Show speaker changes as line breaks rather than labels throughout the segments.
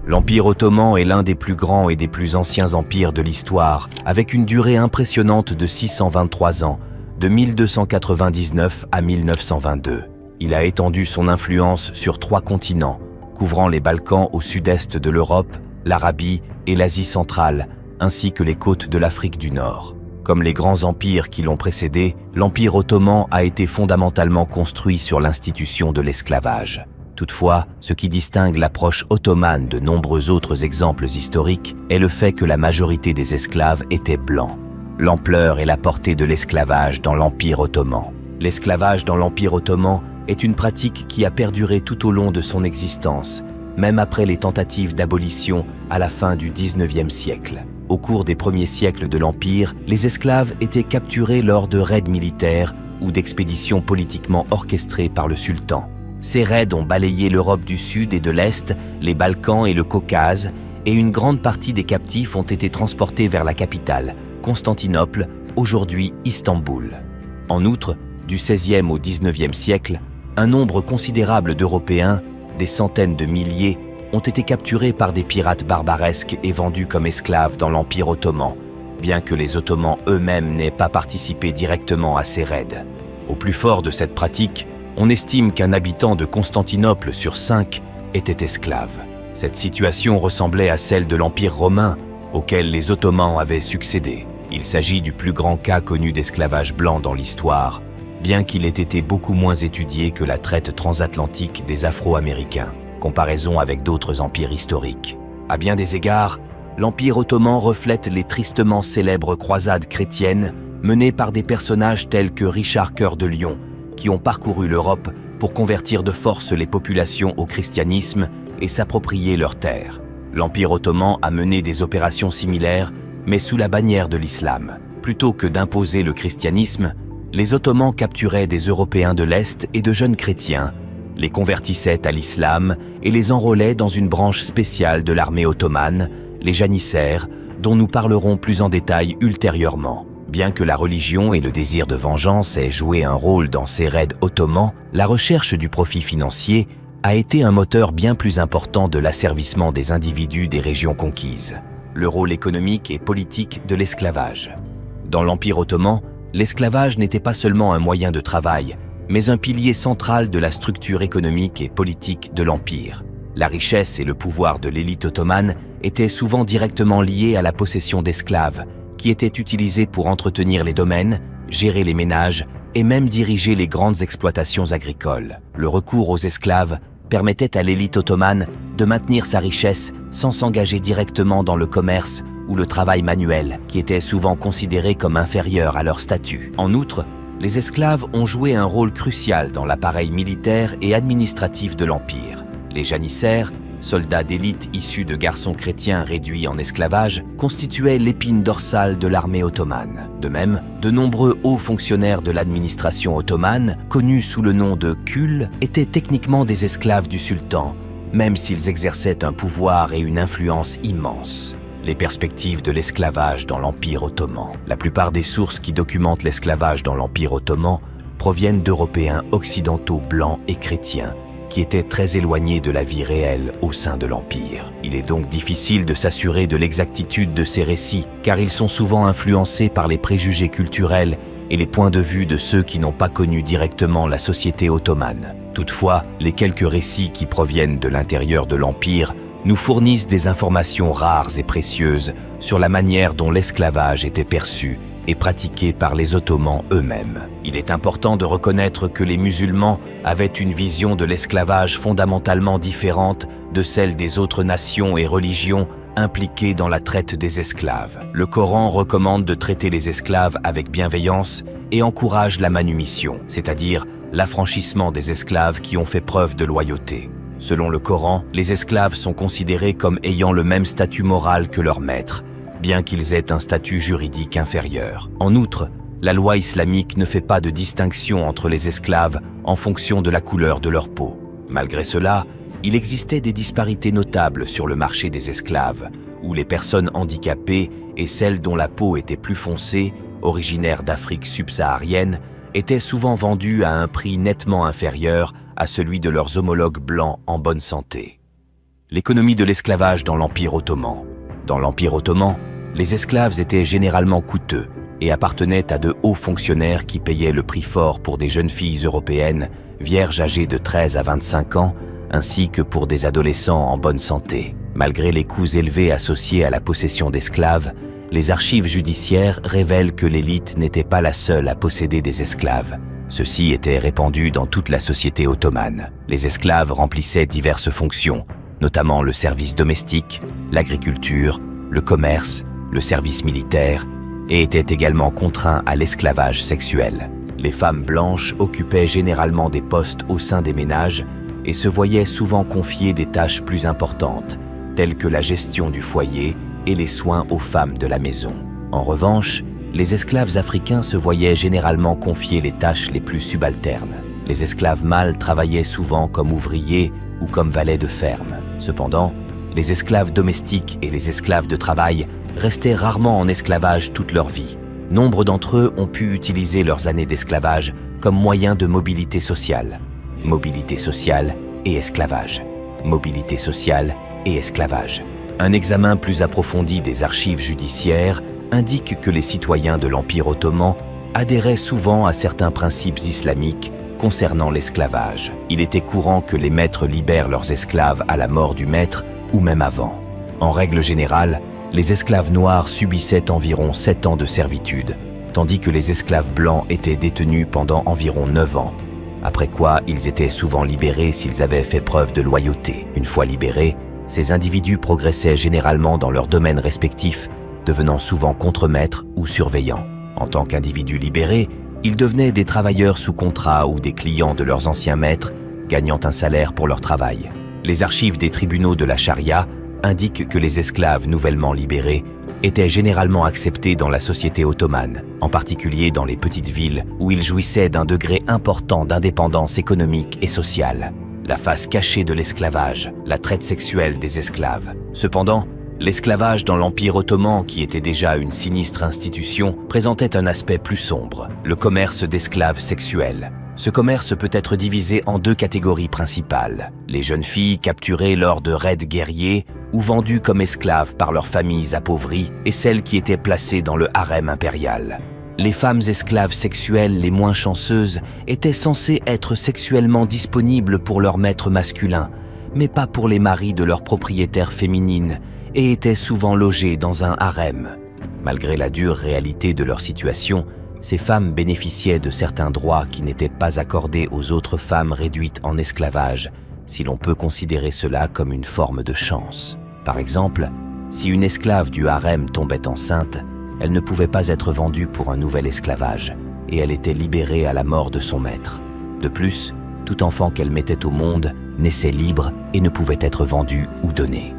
L'Empire ottoman est l'un des plus grands et des plus anciens empires de l'histoire, avec une durée impressionnante de 623 ans, de 1299 à 1922. Il a étendu son influence sur 3 continents, couvrant les Balkans au sud-est de l'Europe, l'Arabie et l'Asie centrale, ainsi que les côtes de l'Afrique du Nord. Comme les grands empires qui l'ont précédé, l'Empire ottoman a été fondamentalement construit sur l'institution de l'esclavage. Toutefois, ce qui distingue l'approche ottomane de nombreux autres exemples historiques est le fait que la majorité des esclaves étaient blancs. L'ampleur et la portée de l'esclavage dans l'Empire ottoman. L'esclavage dans l'Empire ottoman est une pratique qui a perduré tout au long de son existence, même après les tentatives d'abolition à la fin du XIXe siècle. Au cours des premiers siècles de l'Empire, les esclaves étaient capturés lors de raids militaires ou d'expéditions politiquement orchestrées par le sultan. Ces raids ont balayé l'Europe du Sud et de l'Est, les Balkans et le Caucase, et une grande partie des captifs ont été transportés vers la capitale, Constantinople, aujourd'hui Istanbul. En outre, du XVIe au XIXe siècle, un nombre considérable d'Européens, des centaines de milliers, ont été capturés par des pirates barbaresques et vendus comme esclaves dans l'Empire ottoman, bien que les Ottomans eux-mêmes n'aient pas participé directement à ces raids. Au plus fort de cette pratique, on estime qu'un habitant de Constantinople sur 5 était esclave. Cette situation ressemblait à celle de l'Empire romain, auquel les Ottomans avaient succédé. Il s'agit du plus grand cas connu d'esclavage blanc dans l'histoire, bien qu'il ait été beaucoup moins étudié que la traite transatlantique des Afro-Américains, comparaison avec d'autres empires historiques. À bien des égards, l'Empire ottoman reflète les tristement célèbres croisades chrétiennes menées par des personnages tels que Richard Cœur de Lion, qui ont parcouru l'Europe pour convertir de force les populations au christianisme et s'approprier leurs terres. L'Empire ottoman a mené des opérations similaires, mais sous la bannière de l'islam. Plutôt que d'imposer le christianisme, les Ottomans capturaient des Européens de l'Est et de jeunes chrétiens, les convertissaient à l'islam et les enrôlaient dans une branche spéciale de l'armée ottomane, les janissaires, dont nous parlerons plus en détail ultérieurement. Bien que la religion et le désir de vengeance aient joué un rôle dans ces raids ottomans, la recherche du profit financier a été un moteur bien plus important de l'asservissement des individus des régions conquises. Le rôle économique et politique de l'esclavage. Dans l'Empire ottoman, l'esclavage n'était pas seulement un moyen de travail, mais un pilier central de la structure économique et politique de l'Empire. La richesse et le pouvoir de l'élite ottomane étaient souvent directement liés à la possession d'esclaves, qui étaient utilisés pour entretenir les domaines, gérer les ménages et même diriger les grandes exploitations agricoles. Le recours aux esclaves permettait à l'élite ottomane de maintenir sa richesse sans s'engager directement dans le commerce ou le travail manuel, qui était souvent considéré comme inférieur à leur statut. En outre, les esclaves ont joué un rôle crucial dans l'appareil militaire et administratif de l'Empire. Les janissaires, soldats d'élite issus de garçons chrétiens réduits en esclavage, constituaient l'épine dorsale de l'armée ottomane. De même, de nombreux hauts fonctionnaires de l'administration ottomane, connus sous le nom de kuls, étaient techniquement des esclaves du sultan, même s'ils exerçaient un pouvoir et une influence immenses. Les perspectives de l'esclavage dans l'Empire ottoman. La plupart des sources qui documentent l'esclavage dans l'Empire ottoman proviennent d'Européens occidentaux blancs et chrétiens, qui étaient très éloignés de la vie réelle au sein de l'Empire. Il est donc difficile de s'assurer de l'exactitude de ces récits, car ils sont souvent influencés par les préjugés culturels et les points de vue de ceux qui n'ont pas connu directement la société ottomane. Toutefois, les quelques récits qui proviennent de l'intérieur de l'Empire nous fournissent des informations rares et précieuses sur la manière dont l'esclavage était perçu et pratiqué par les Ottomans eux-mêmes. Il est important de reconnaître que les musulmans avaient une vision de l'esclavage fondamentalement différente de celle des autres nations et religions impliquées dans la traite des esclaves. Le Coran recommande de traiter les esclaves avec bienveillance et encourage la manumission, c'est-à-dire l'affranchissement des esclaves qui ont fait preuve de loyauté. Selon le Coran, les esclaves sont considérés comme ayant le même statut moral que leurs maîtres, bien qu'ils aient un statut juridique inférieur. En outre, la loi islamique ne fait pas de distinction entre les esclaves en fonction de la couleur de leur peau. Malgré cela, il existait des disparités notables sur le marché des esclaves, où les personnes handicapées et celles dont la peau était plus foncée, originaires d'Afrique subsaharienne, étaient souvent vendues à un prix nettement inférieur à celui de leurs homologues blancs en bonne santé. L'économie de l'esclavage dans l'Empire ottoman. Dans l'Empire ottoman, les esclaves étaient généralement coûteux et appartenaient à de hauts fonctionnaires qui payaient le prix fort pour des jeunes filles européennes, vierges âgées de 13 à 25 ans, ainsi que pour des adolescents en bonne santé. Malgré les coûts élevés associés à la possession d'esclaves, les archives judiciaires révèlent que l'élite n'était pas la seule à posséder des esclaves. Ceux-ci étaient répandus dans toute la société ottomane. Les esclaves remplissaient diverses fonctions, notamment le service domestique, l'agriculture, le commerce, le service militaire, et étaient également contraints à l'esclavage sexuel. Les femmes blanches occupaient généralement des postes au sein des ménages et se voyaient souvent confier des tâches plus importantes, telles que la gestion du foyer et les soins aux femmes de la maison. En revanche, les esclaves africains se voyaient généralement confier les tâches les plus subalternes. Les esclaves mâles travaillaient souvent comme ouvriers ou comme valets de ferme. Cependant, les esclaves domestiques et les esclaves de travail restaient rarement en esclavage toute leur vie. Nombre d'entre eux ont pu utiliser leurs années d'esclavage comme moyen de mobilité sociale. Mobilité sociale et esclavage. Mobilité sociale et esclavage. Un examen plus approfondi des archives judiciaires indique que les citoyens de l'Empire ottoman adhéraient souvent à certains principes islamiques concernant l'esclavage. Il était courant que les maîtres libèrent leurs esclaves à la mort du maître ou même avant. En règle générale, les esclaves noirs subissaient environ 7 ans de servitude, tandis que les esclaves blancs étaient détenus pendant environ 9 ans, après quoi ils étaient souvent libérés s'ils avaient fait preuve de loyauté. Une fois libérés, ces individus progressaient généralement dans leurs domaines respectifs, devenant souvent contremaîtres ou surveillants. En tant qu'individus libérés, ils devenaient des travailleurs sous contrat ou des clients de leurs anciens maîtres, gagnant un salaire pour leur travail. Les archives des tribunaux de la charia indiquent que les esclaves nouvellement libérés étaient généralement acceptés dans la société ottomane, en particulier dans les petites villes où ils jouissaient d'un degré important d'indépendance économique et sociale. La face cachée de l'esclavage, la traite sexuelle des esclaves. Cependant, l'esclavage dans l'Empire ottoman, qui était déjà une sinistre institution, présentait un aspect plus sombre, le commerce d'esclaves sexuels. Ce commerce peut être divisé en 2 catégories principales. Les jeunes filles capturées lors de raids guerriers ou vendues comme esclaves par leurs familles appauvries et celles qui étaient placées dans le harem impérial. Les femmes esclaves sexuelles les moins chanceuses étaient censées être sexuellement disponibles pour leurs maîtres masculins, mais pas pour les maris de leurs propriétaires féminines, et étaient souvent logées dans un harem. Malgré la dure réalité de leur situation, ces femmes bénéficiaient de certains droits qui n'étaient pas accordés aux autres femmes réduites en esclavage, si l'on peut considérer cela comme une forme de chance. Par exemple, si une esclave du harem tombait enceinte, elle ne pouvait pas être vendue pour un nouvel esclavage, et elle était libérée à la mort de son maître. De plus, tout enfant qu'elle mettait au monde naissait libre et ne pouvait être vendu ou donné.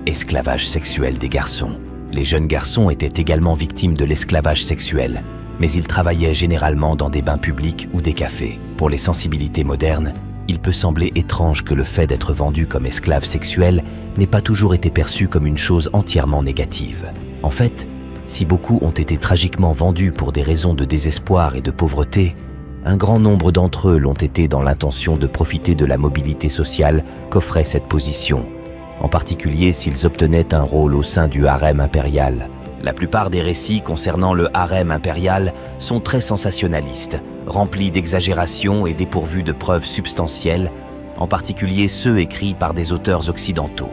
Esclavage sexuel des garçons. Les jeunes garçons étaient également victimes de l'esclavage sexuel, mais ils travaillaient généralement dans des bains publics ou des cafés. Pour les sensibilités modernes, il peut sembler étrange que le fait d'être vendu comme esclave sexuel n'ait pas toujours été perçu comme une chose entièrement négative. En fait, si beaucoup ont été tragiquement vendus pour des raisons de désespoir et de pauvreté, un grand nombre d'entre eux l'ont été dans l'intention de profiter de la mobilité sociale qu'offrait cette position, en particulier s'ils obtenaient un rôle au sein du harem impérial. La plupart des récits concernant le harem impérial sont très sensationnalistes, remplis d'exagérations et dépourvus de preuves substantielles, en particulier ceux écrits par des auteurs occidentaux.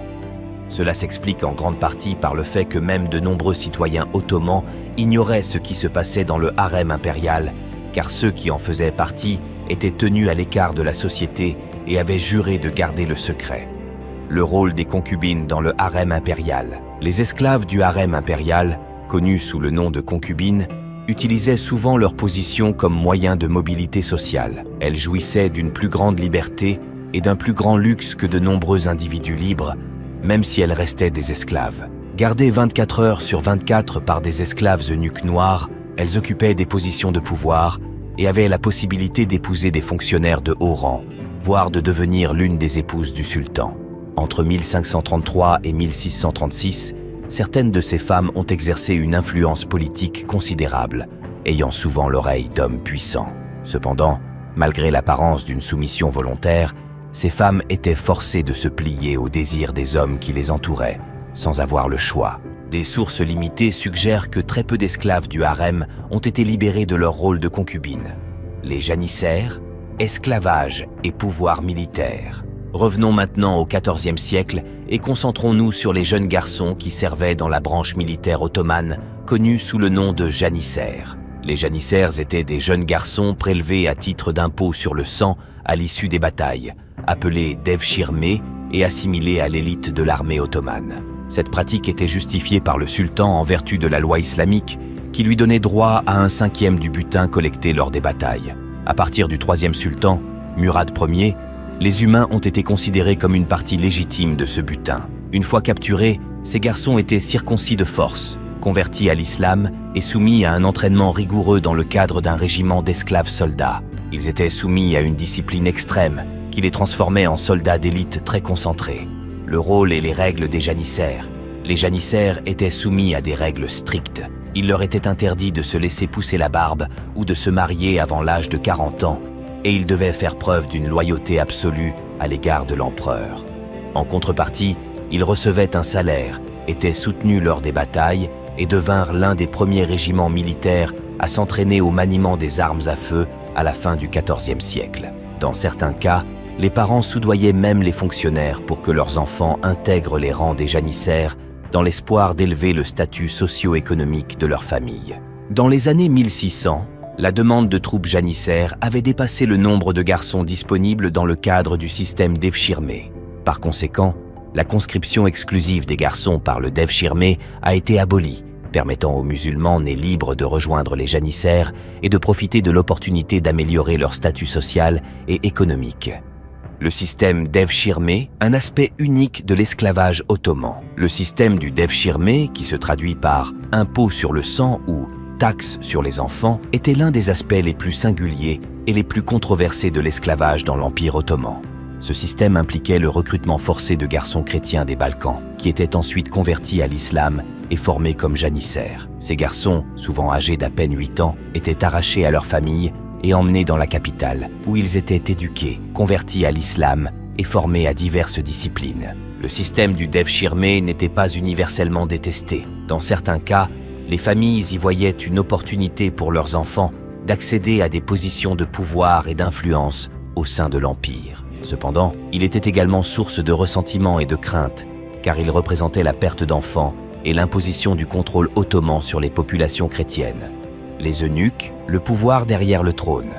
Cela s'explique en grande partie par le fait que même de nombreux citoyens ottomans ignoraient ce qui se passait dans le harem impérial, car ceux qui en faisaient partie étaient tenus à l'écart de la société et avaient juré de garder le secret. Le rôle des concubines dans le harem impérial. Les esclaves du harem impérial, connus sous le nom de concubines, utilisaient souvent leur position comme moyen de mobilité sociale. Elles jouissaient d'une plus grande liberté et d'un plus grand luxe que de nombreux individus libres, même si elles restaient des esclaves. Gardées 24 heures sur 24 par des esclaves eunuques noirs, elles occupaient des positions de pouvoir et avaient la possibilité d'épouser des fonctionnaires de haut rang, voire de devenir l'une des épouses du sultan. Entre 1533 et 1636, certaines de ces femmes ont exercé une influence politique considérable, ayant souvent l'oreille d'hommes puissants. Cependant, malgré l'apparence d'une soumission volontaire, ces femmes étaient forcées de se plier aux désirs des hommes qui les entouraient, sans avoir le choix. Des sources limitées suggèrent que très peu d'esclaves du harem ont été libérés de leur rôle de concubines. Les janissaires, esclavage et pouvoir militaire. Revenons maintenant au XIVe siècle et concentrons-nous sur les jeunes garçons qui servaient dans la branche militaire ottomane, connue sous le nom de janissaires. Les janissaires étaient des jeunes garçons prélevés à titre d'impôt sur le sang à l'issue des batailles, appelés devshirmé et assimilés à l'élite de l'armée ottomane. Cette pratique était justifiée par le sultan en vertu de la loi islamique qui lui donnait droit à 1/5 du butin collecté lors des batailles. À partir du troisième sultan, Murad Ier, les humains ont été considérés comme une partie légitime de ce butin. Une fois capturés, ces garçons étaient circoncis de force, convertis à l'islam et soumis à un entraînement rigoureux dans le cadre d'un régiment d'esclaves soldats. Ils étaient soumis à une discipline extrême qui les transformait en soldats d'élite très concentrés. Le rôle et les règles des janissaires. Les janissaires étaient soumis à des règles strictes. Il leur était interdit de se laisser pousser la barbe ou de se marier avant l'âge de 40 ans, et ils devaient faire preuve d'une loyauté absolue à l'égard de l'empereur. En contrepartie, ils recevaient un salaire, étaient soutenus lors des batailles et devinrent l'un des premiers régiments militaires à s'entraîner au maniement des armes à feu à la fin du XIVe siècle. Dans certains cas, les parents soudoyaient même les fonctionnaires pour que leurs enfants intègrent les rangs des janissaires dans l'espoir d'élever le statut socio-économique de leur famille. Dans les années 1600, la demande de troupes janissaires avait dépassé le nombre de garçons disponibles dans le cadre du système devshirmé. Par conséquent, la conscription exclusive des garçons par le devshirmé a été abolie, permettant aux musulmans nés libres de rejoindre les janissaires et de profiter de l'opportunité d'améliorer leur statut social et économique. Le système devshirmé, un aspect unique de l'esclavage ottoman. Le système du devshirmé, qui se traduit par « impôt sur le sang » ou « taxe sur les enfants », était l'un des aspects les plus singuliers et les plus controversés de l'esclavage dans l'Empire ottoman. Ce système impliquait le recrutement forcé de garçons chrétiens des Balkans, qui étaient ensuite convertis à l'islam et formés comme janissaires. Ces garçons, souvent âgés d'à peine 8 ans, étaient arrachés à leur famille et emmenés dans la capitale, où ils étaient éduqués, convertis à l'islam et formés à diverses disciplines. Le système du devshirmé n'était pas universellement détesté. Dans certains cas, les familles y voyaient une opportunité pour leurs enfants d'accéder à des positions de pouvoir et d'influence au sein de l'Empire. Cependant, il était également source de ressentiment et de crainte, car il représentait la perte d'enfants et l'imposition du contrôle ottoman sur les populations chrétiennes. Les eunuques, le pouvoir derrière le trône.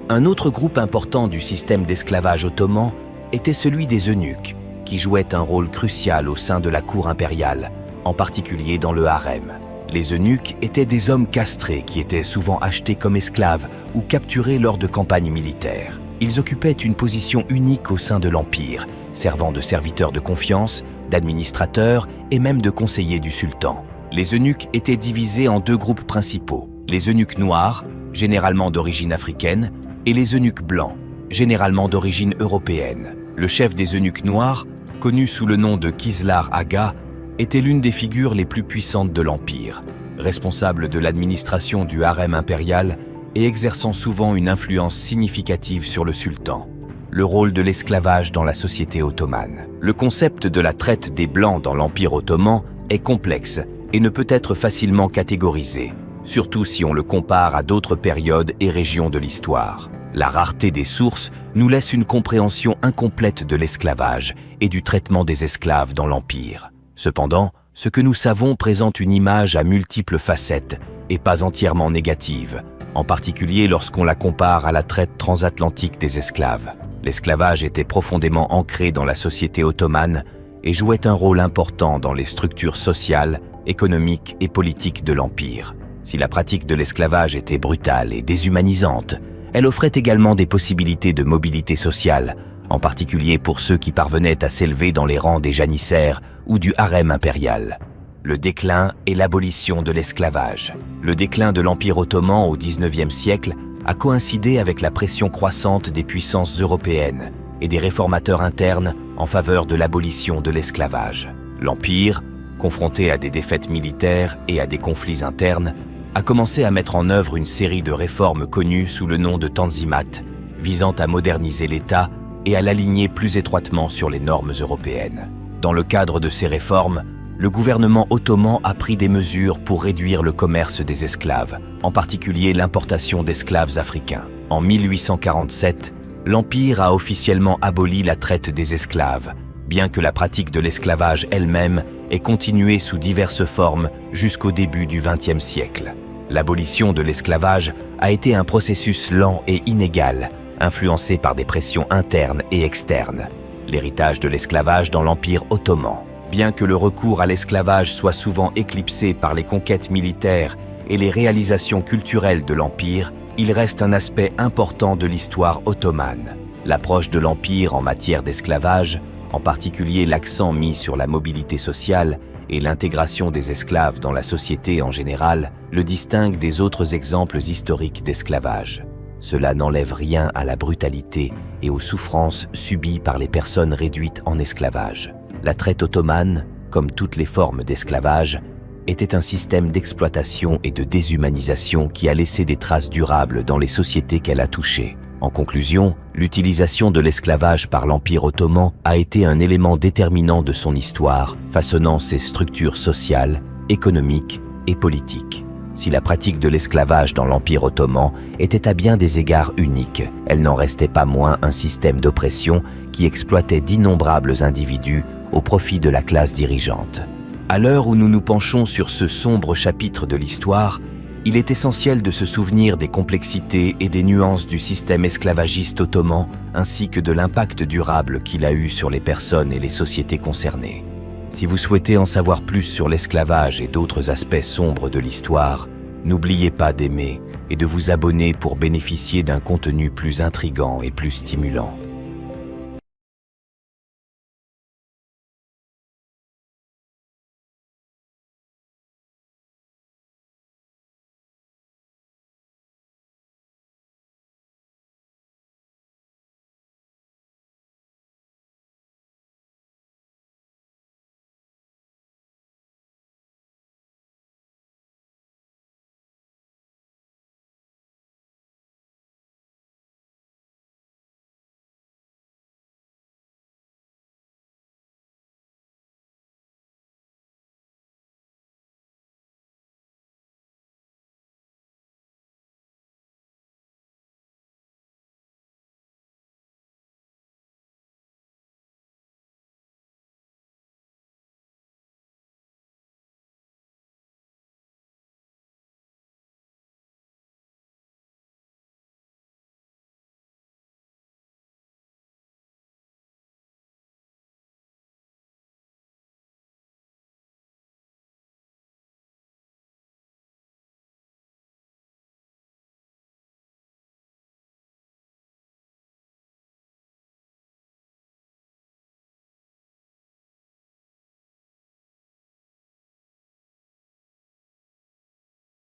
Un autre groupe important du système d'esclavage ottoman était celui des eunuques, qui jouaient un rôle crucial au sein de la cour impériale, en particulier dans le harem. Les eunuques étaient des hommes castrés qui étaient souvent achetés comme esclaves ou capturés lors de campagnes militaires. Ils occupaient une position unique au sein de l'Empire, servant de serviteurs de confiance, d'administrateurs et même de conseillers du sultan. Les eunuques étaient divisés en deux groupes principaux, les eunuques noirs, généralement d'origine africaine, et les eunuques blancs, généralement d'origine européenne. Le chef des eunuques noirs, connu sous le nom de Kislar Aga, était l'une des figures les plus puissantes de l'Empire, responsable de l'administration du harem impérial et exerçant souvent une influence significative sur le sultan. Le rôle de l'esclavage dans la société ottomane. Le concept de la traite des Blancs dans l'Empire ottoman est complexe et ne peut être facilement catégorisé, surtout si on le compare à d'autres périodes et régions de l'histoire. La rareté des sources nous laisse une compréhension incomplète de l'esclavage et du traitement des esclaves dans l'Empire. Cependant, ce que nous savons présente une image à multiples facettes et pas entièrement négative, en particulier lorsqu'on la compare à la traite transatlantique des esclaves. L'esclavage était profondément ancré dans la société ottomane et jouait un rôle important dans les structures sociales, économiques et politiques de l'Empire. Si la pratique de l'esclavage était brutale et déshumanisante, elle offrait également des possibilités de mobilité sociale, en particulier pour ceux qui parvenaient à s'élever dans les rangs des janissaires ou du harem impérial. Le déclin et l'abolition de l'esclavage. Le déclin de l'Empire ottoman au XIXe siècle a coïncidé avec la pression croissante des puissances européennes et des réformateurs internes en faveur de l'abolition de l'esclavage. L'Empire, confronté à des défaites militaires et à des conflits internes, a commencé à mettre en œuvre une série de réformes connues sous le nom de Tanzimat, visant à moderniser l'État et à l'aligner plus étroitement sur les normes européennes. Dans le cadre de ces réformes, le gouvernement ottoman a pris des mesures pour réduire le commerce des esclaves, en particulier l'importation d'esclaves africains. En 1847, l'Empire a officiellement aboli la traite des esclaves, bien que la pratique de l'esclavage elle-même ait continué sous diverses formes jusqu'au début du XXe siècle. L'abolition de l'esclavage a été un processus lent et inégal, influencé par des pressions internes et externes. L'héritage de l'esclavage dans l'Empire ottoman. Bien que le recours à l'esclavage soit souvent éclipsé par les conquêtes militaires et les réalisations culturelles de l'Empire, il reste un aspect important de l'histoire ottomane. L'approche de l'Empire en matière d'esclavage, en particulier l'accent mis sur la mobilité sociale et l'intégration des esclaves dans la société en général, le distingue des autres exemples historiques d'esclavage. Cela n'enlève rien à la brutalité et aux souffrances subies par les personnes réduites en esclavage. La traite ottomane, comme toutes les formes d'esclavage, était un système d'exploitation et de déshumanisation qui a laissé des traces durables dans les sociétés qu'elle a touchées. En conclusion, l'utilisation de l'esclavage par l'Empire ottoman a été un élément déterminant de son histoire, façonnant ses structures sociales, économiques et politiques. Si la pratique de l'esclavage dans l'Empire ottoman était à bien des égards unique, elle n'en restait pas moins un système d'oppression qui exploitait d'innombrables individus au profit de la classe dirigeante. À l'heure où nous nous penchons sur ce sombre chapitre de l'histoire, il est essentiel de se souvenir des complexités et des nuances du système esclavagiste ottoman ainsi que de l'impact durable qu'il a eu sur les personnes et les sociétés concernées. Si vous souhaitez en savoir plus sur l'esclavage et d'autres aspects sombres de l'histoire, n'oubliez pas d'aimer et de vous abonner pour bénéficier d'un contenu plus intrigant et plus stimulant.